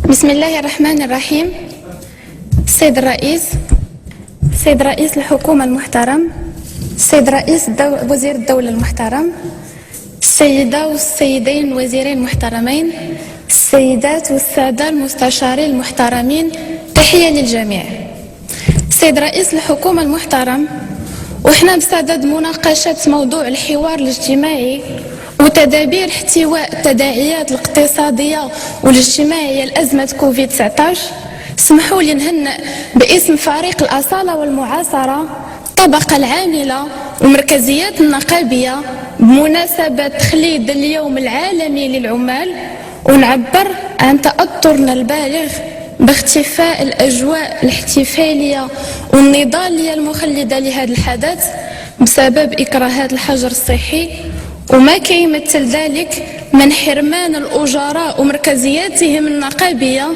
بسم الله الرحمن الرحيم. السيد الرئيس، السيد رئيس الحكومة المحترم، السيد رئيس وزير الدولة المحترم، السيدة والسيدين الوزيرين المحترمين، السيدات والسادة المستشارين المحترمين، تحية للجميع. السيد رئيس الحكومة المحترم، وإحنا بصدد مناقشة موضوع الحوار الاجتماعي وتدابير احتواء التداعيات الاقتصادية والاجتماعية لأزمة كوفيد-19، اسمحوا لي نهنئ باسم فريق الأصالة والمعاصرة الطبقة العاملة والمركزيات النقابية بمناسبة تخليد اليوم العالمي للعمال، ونعبر عن تأثرنا البالغ باختفاء الأجواء الاحتفالية والنضالية المخلدة لهذا الحدث بسبب إكراهات الحجر الصحي، وما كيمثل ذلك من حرمان الأجراء ومركزياتهم النقابية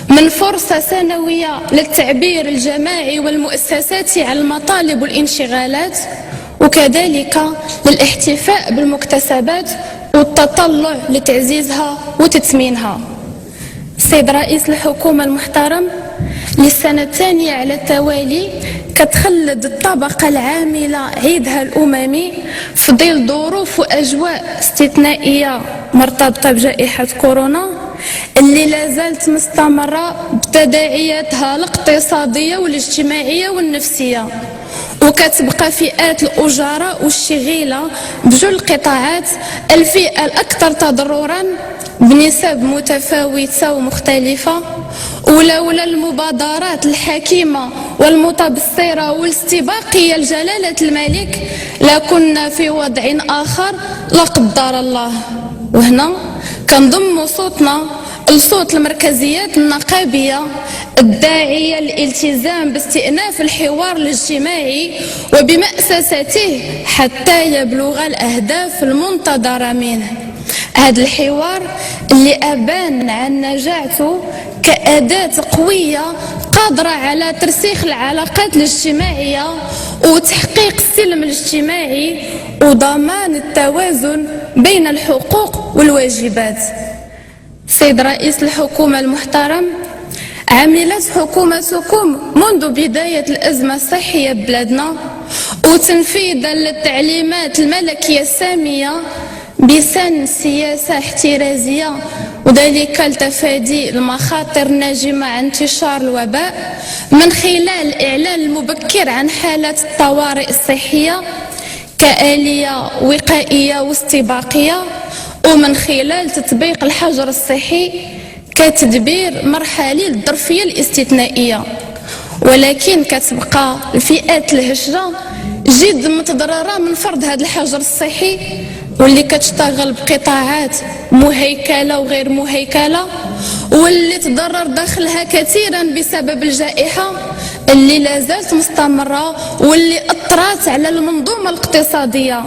من فرصة سنوية للتعبير الجماعي والمؤسساتي عن المطالب والانشغالات، وكذلك للاحتفاء بالمكتسبات والتطلع لتعزيزها وتثمينها. السيد رئيس الحكومة المحترم، للسنة الثانية على التوالي كتخلد الطبقة العاملة عيدها الأممي في ظل ظروف وأجواء استثنائية مرتبطة بجائحة كورونا اللي لازالت مستمرة بتداعياتها الاقتصادية والاجتماعية والنفسية، وكتبقى فئات الأجراء والشغيلة بجل القطاعات الفئة الأكثر تضرراً بنسب متفاوتة ومختلفة، ولولا المبادرات الحكيمة والمتبصرة والاستباقية لجلالة الملك لكنا في وضع آخر لا قدر الله. وهنا كنضم صوتنا لصوت المركزيات النقابية الداعية للالتزام باستئناف الحوار الاجتماعي وبمأسسته حتى يبلغ الأهداف المنتظرة منه. هذا الحوار اللي أبان عن نجاعته كأداة قوية قادرة على ترسيخ العلاقات الاجتماعية وتحقيق السلم الاجتماعي وضمان التوازن بين الحقوق والواجبات. سيد رئيس الحكومة المحترم، عملت حكومتكم منذ بداية الأزمة الصحية ببلادنا وتنفيذا للتعليمات الملكية السامية بسن سياسة احترازية، وذلك لتفادي المخاطر الناجمة عن انتشار الوباء من خلال الإعلان المبكر عن حالة الطوارئ الصحية كآلية وقائية واستباقية، ومن خلال تطبيق الحجر الصحي كتدبير مرحلي للظرفية الاستثنائية. ولكن كتبقى الفئات الهشة جد متضررة من فرض هذا الحجر الصحي، واللي كتشتغل بقطاعات مهيكلة وغير مهيكلة، واللي تضرر داخلها كثيرا بسبب الجائحة اللي لازالت مستمرة واللي أثرت على المنظومة الاقتصادية،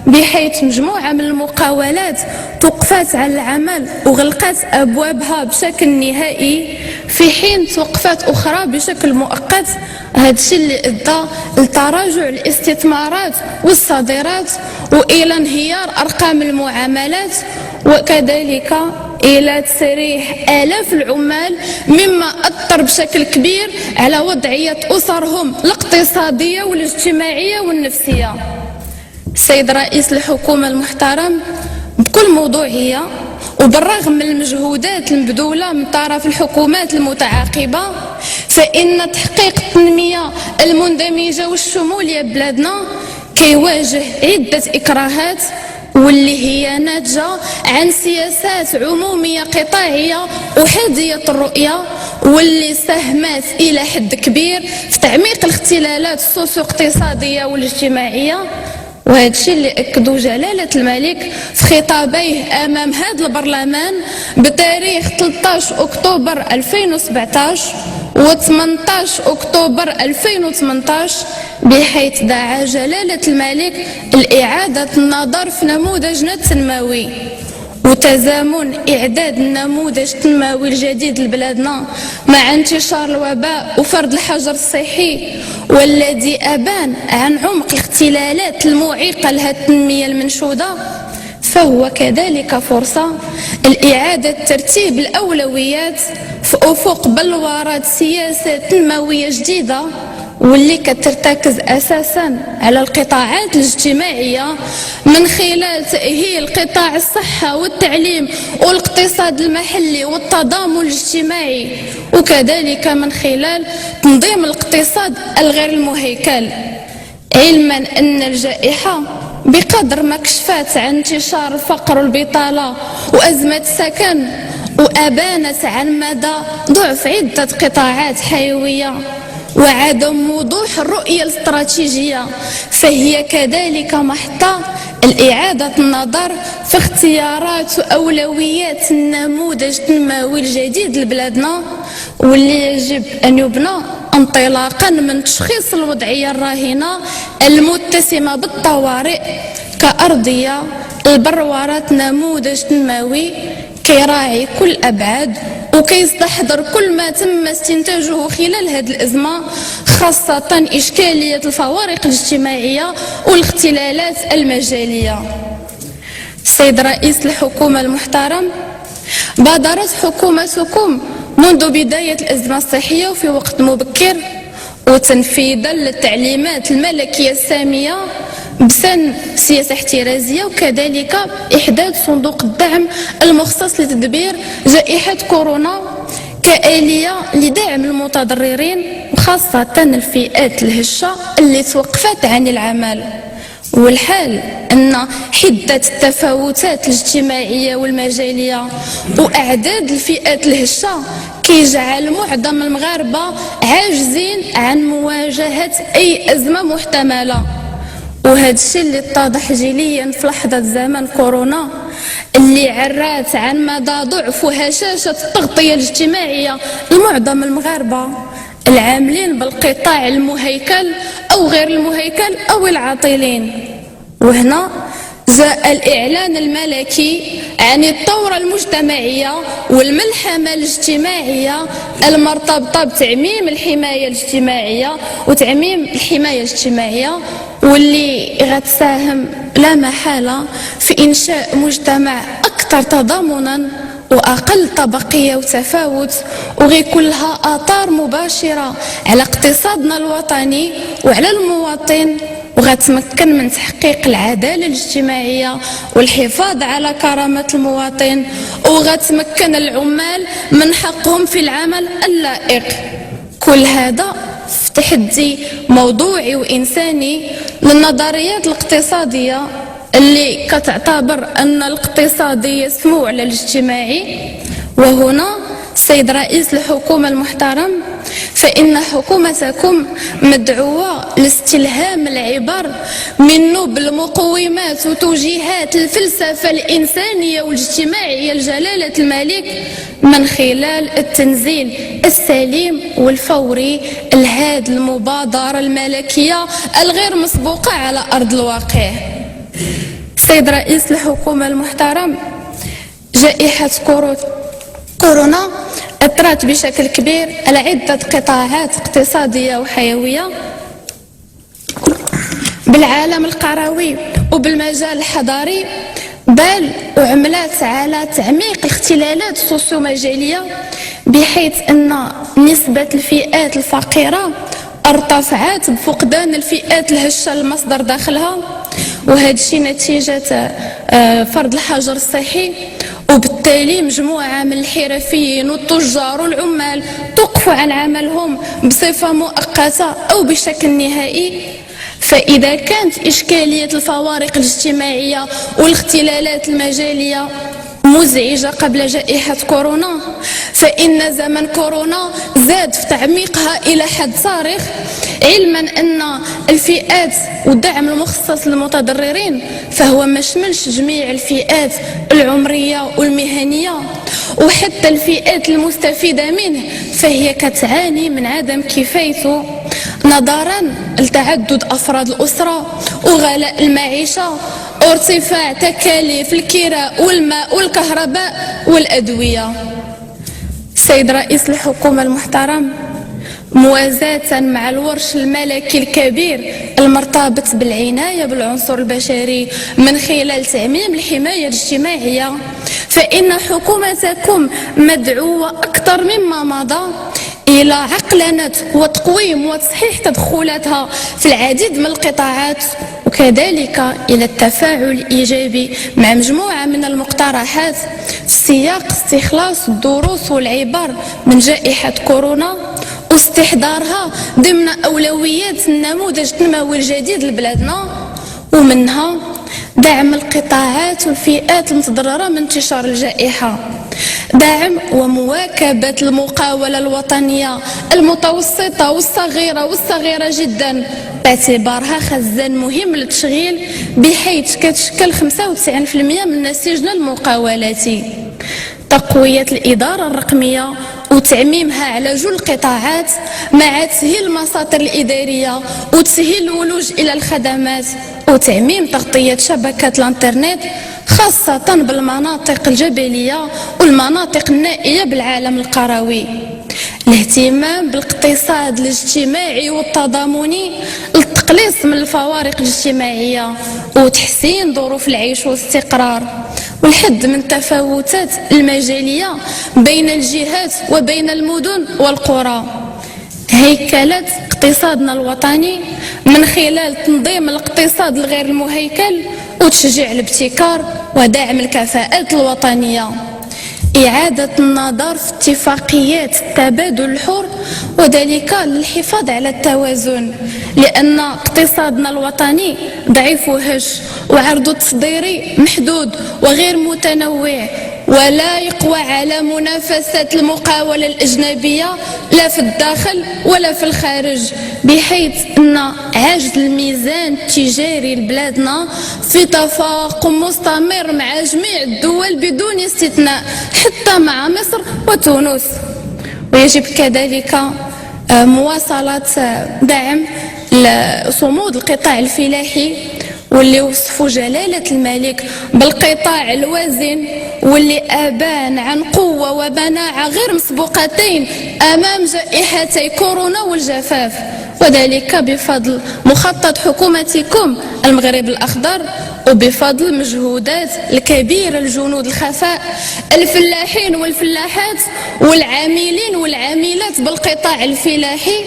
بحيث مجموعة من المقاولات توقفات على العمل وغلقت أبوابها بشكل نهائي، في حين توقفات أخرى بشكل مؤقت. هذا الشيء اللي أدى لتراجع الاستثمارات والصادرات وإلى انهيار أرقام المعاملات، وكذلك إلى تسريح آلاف العمال، مما أثر بشكل كبير على وضعية أسرهم الاقتصادية والاجتماعية والنفسية. السيد رئيس الحكومة المحترم، بكل موضوعية وبالرغم من المجهودات المبذولة من طرف الحكومات المتعاقبة، فإن تحقيق التنمية المندمجة والشمولية ببلادنا كيواجه عدة إكراهات، واللي هي ناتجة عن سياسات عمومية قطاعية وحادية الرؤية، واللي ساهمت إلى حد كبير في تعميق الاختلالات السوسيو اقتصادية والاجتماعية. وهذا الشيء اللي أكدوا جلالة الملك في خطابيه أمام هذا البرلمان بتاريخ 13 أكتوبر 2017 و 18 أكتوبر 2018، بحيث دعا جلالة الملك لإعادة النظر في نموذجنا التنموي وتزامن إعداد النموذج التنموي الجديد لبلادنا مع انتشار الوباء وفرض الحجر الصحي، والذي أبان عن عمق الاختلالات المعيقة لها التنمية المنشودة. فهو كذلك فرصة لإعادة ترتيب الأولويات في أفق بلورات سياسة تنموية جديدة واللي كترتكز أساسا على القطاعات الاجتماعية من خلال تأهيل قطاع الصحة والتعليم والاقتصاد المحلي والتضامن الاجتماعي، وكذلك من خلال تنظيم الاقتصاد الغير المهيكل، علما أن الجائحة بقدر ما كشفت عن انتشار الفقر والبطالة وأزمة السكن وأبانت عن مدى ضعف عدة قطاعات حيوية وعدم وضوح الرؤية الاستراتيجية، فهي كذلك محطة الإعادة النظر في اختيارات وأولويات النموذج التنموي الجديد لبلادنا، واللي يجب أن يبنى انطلاقا من تشخيص الوضعية الراهنة المتسمة بالطوارئ كأرضية لبرورة نموذج تنموي كيراعي كل الأبعاد وكيستحضر كل ما تم استنتاجه خلال هذه الأزمة، خاصة إشكالية الفوارق الاجتماعية والاختلالات المجالية. السيد رئيس الحكومة المحترم، بادرت حكومتكم منذ بداية الأزمة الصحية وفي وقت مبكر وتنفيذا للتعليمات الملكية السامية بسن سياسة احترازية، وكذلك إحداث صندوق الدعم المخصص لتدبير جائحة كورونا كآلية لدعم المتضررين وخاصة الفئات الهشة اللي توقفت عن العمل. والحال أن حدة التفاوتات الاجتماعية والمجالية وأعداد الفئات الهشة كيجعل معظم المغاربة عاجزين عن مواجهة أي أزمة محتملة، وهذا الشيء اللي اتضح جليا في لحظة زمن كورونا اللي عرات عن مدى ضعف وهشاشة التغطية الاجتماعية لمعظم المغاربة العاملين بالقطاع المهيكل أو غير المهيكل أو العاطلين. وهنا جاء الإعلان الملكي عن الثورة المجتمعية والملحمة الاجتماعية المرتبطة بتعميم الحماية الاجتماعية وتعميم الحماية الاجتماعية، واللي غتساهم لا محالة في إنشاء مجتمع أكثر تضامنا وأقل طبقية وتفاوت، وغيكون لها آثار مباشرة على اقتصادنا الوطني وعلى المواطن، وغتمكن من تحقيق العدالة الاجتماعية والحفاظ على كرامة المواطن، وغتمكن العمال من حقهم في العمل اللائق. كل هذا في تحدي موضوعي وإنساني للنظريات الاقتصادية اللي كتعتبر أن الاقتصادي يسمو على الاجتماعي. وهنا السيد رئيس الحكومة المحترم، فإن حكومتكم مدعوة لاستلهام العبر منه بالمقومات وتوجيهات الفلسفة الإنسانية والاجتماعية لجلالة الملك من خلال التنزيل السليم والفوري لهذه المبادرة الملكية الغير مسبوقة على أرض الواقع. السيد رئيس الحكومة المحترم، جائحة كورونا أثرت بشكل كبير على عدة قطاعات اقتصادية وحيوية بالعالم القروي وبالمجال الحضاري، بل وعملت على تعميق الاختلالات السوسيومجالية، بحيث أن نسبة الفئات الفقيرة ارتفعت بفقدان الفئات الهشة لمصدر دخلها، وهذا الشيء نتيجة فرض الحجر الصحي، وبالتالي مجموعة من الحرفيين والتجار والعمال توقفوا عن عملهم بصفة مؤقتة أو بشكل نهائي. فإذا كانت إشكالية الفوارق الاجتماعية والاختلالات المجالية مزعجة قبل جائحة كورونا، فإن زمن كورونا زاد في تعميقها إلى حد صارخ، علما أن الفئات والدعم المخصص للمتضررين فهو ما شملش جميع الفئات العمرية والمهنية، وحتى الفئات المستفيدة منه فهي كتعاني من عدم كفايته نظرا لتعدد أفراد الأسرة وغلاء المعيشة وارتفاع تكاليف الكراء والماء والكهرباء والأدوية. السيد رئيس الحكومة المحترم، موازاة مع الورش الملكي الكبير المرتبط بالعناية بالعنصر البشري من خلال تعميم الحماية الاجتماعية، فإن حكومتكم مدعوة أكثر مما مضى إلى عقلنة وتقويم وتصحيح تدخلاتها في العديد من القطاعات، وكذلك إلى التفاعل الإيجابي مع مجموعة من المقترحات في سياق استخلاص الدروس والعبر من جائحة كورونا واستحضارها ضمن أولويات النموذج التنموي الجديد لبلادنا، ومنها دعم القطاعات والفئات المتضررة من انتشار الجائحة، دعم ومواكبة المقاولة الوطنية المتوسطة والصغيرة جدا باعتبارها خزان مهم للتشغيل، بحيث كتشكل 95% من نسيجنا المقاولاتي، تقوية الإدارة الرقمية وتعميمها على جل القطاعات مع تسهيل المساطر الإدارية وتسهيل الولوج إلى الخدمات وتعميم تغطية شبكات الانترنت خاصة بالمناطق الجبلية والمناطق النائية بالعالم القروي، الاهتمام بالاقتصاد الاجتماعي والتضامني للتقليص من الفوارق الاجتماعية وتحسين ظروف العيش والاستقرار، والحد من التفاوتات المجالية بين الجهات وبين المدن والقرى، هيكلة اقتصادنا الوطني من خلال تنظيم الاقتصاد الغير المهيكل وتشجيع الابتكار ودعم الكفاءات الوطنية، إعادة النظر في اتفاقيات التبادل الحر وذلك للحفاظ على التوازن، لأن اقتصادنا الوطني ضعيف وهش وعرضه التصديري محدود وغير متنوع ولا يقوى على منافسة المقاولة الأجنبية لا في الداخل ولا في الخارج، بحيث أن عجز الميزان التجاري لبلادنا في تفاقم مستمر مع جميع الدول بدون استثناء حتى مع مصر وتونس. ويجب كذلك مواصلة دعم صمود القطاع الفلاحي واللي وصفوا جلالة الملك بالقطاع الوازن واللي أبان عن قوة وبناعة غير مسبوقتين أمام جائحتي كورونا والجفاف، وذلك بفضل مخطط حكومتكم المغرب الأخضر وبفضل مجهودات الكبيرة لجنود الخفاء الفلاحين والفلاحات والعاملين والعاملات بالقطاع الفلاحي،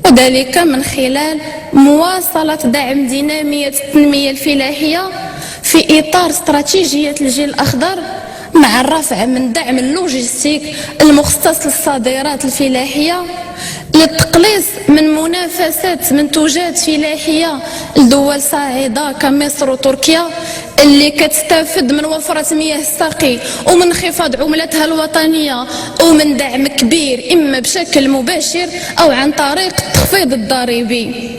وذلك من خلال مواصلة دعم دينامية التنمية الفلاحية في إطار استراتيجية الجيل الأخضر مع الرفع من دعم اللوجستيك المختص للصادرات الفلاحية للتقليص من منافسة منتوجات فلاحية لدول صاعدة كمصر وتركيا اللي كتستفد من وفرة مياه السقي ومن انخفاض عملتها الوطنية ومن دعم كبير إما بشكل مباشر أو عن طريق التخفيض الضريبي.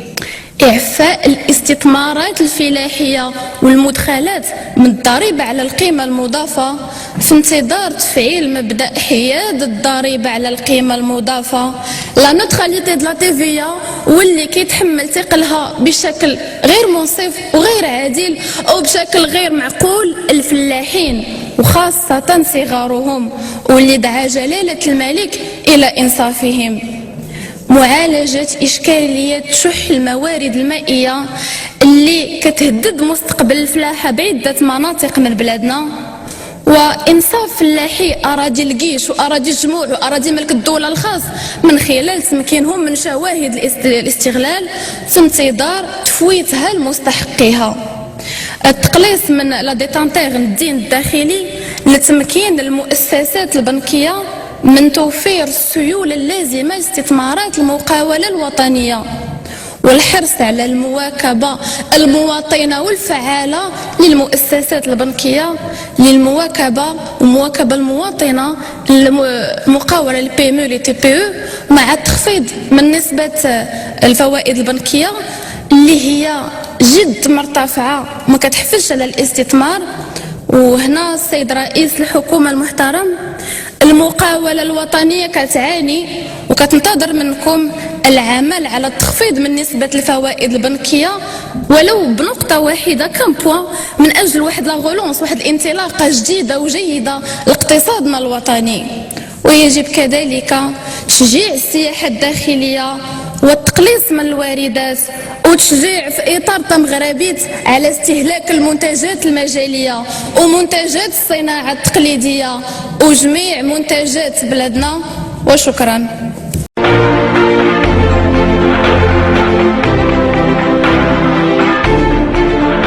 إعفاء الاستثمارات الفلاحية والمدخلات من الضريبة على القيمة المضافة في انتظار تفعيل مبدأ حياد الضريبة على القيمة المضافة لا نوتراليتي دو لا تيفيا واللي كيتحمل ثقلها بشكل غير منصف وغير عادل أو بشكل غير معقول الفلاحين وخاصة صغارهم، واللي دعا جلالة الملك إلى إنصافهم. معالجة إشكالية شح الموارد المائية اللي كتهدد مستقبل الفلاحة بعدة مناطق من بلادنا، وإنصاف فلاحي أراضي الجيش وأراضي الجموع وأراضي ملك الدولة الخاص من خلال تمكينهم من شواهد الاستغلال في انتظار تفويتها لمستحقيها. التقليص من لا ديتانتيغ الدين الداخلي لتمكين المؤسسات البنكية من توفير السيولة اللازمة لاستثمارات المقاولة الوطنية، والحرص على المواكبة المواطنة والفعالة للمؤسسات البنكية للمواكبة ومواكبة المواطنة المقاولة البيمو لي تي بي او مع التخفيض من نسبة الفوائد البنكية اللي هي جد مرتفعة ما كتحفزش على الاستثمار. وهنا السيد رئيس الحكومة المحترم، المقاولة الوطنية كتعاني وكتنتظر منكم العمل على التخفيض من نسبة الفوائد البنكية ولو بنقطة واحدة كم بوان من أجل واحد لاغولونس واحد الانطلاقة جديدة وجيدة لاقتصادنا الوطني. ويجب كذلك تشجيع السياحة الداخلية والتقليص من الواردات، وتشجيع في إطار تمغربيت على استهلاك المنتجات المجالية ومنتجات الصناعة التقليدية وجميع منتجات بلادنا. وشكرا.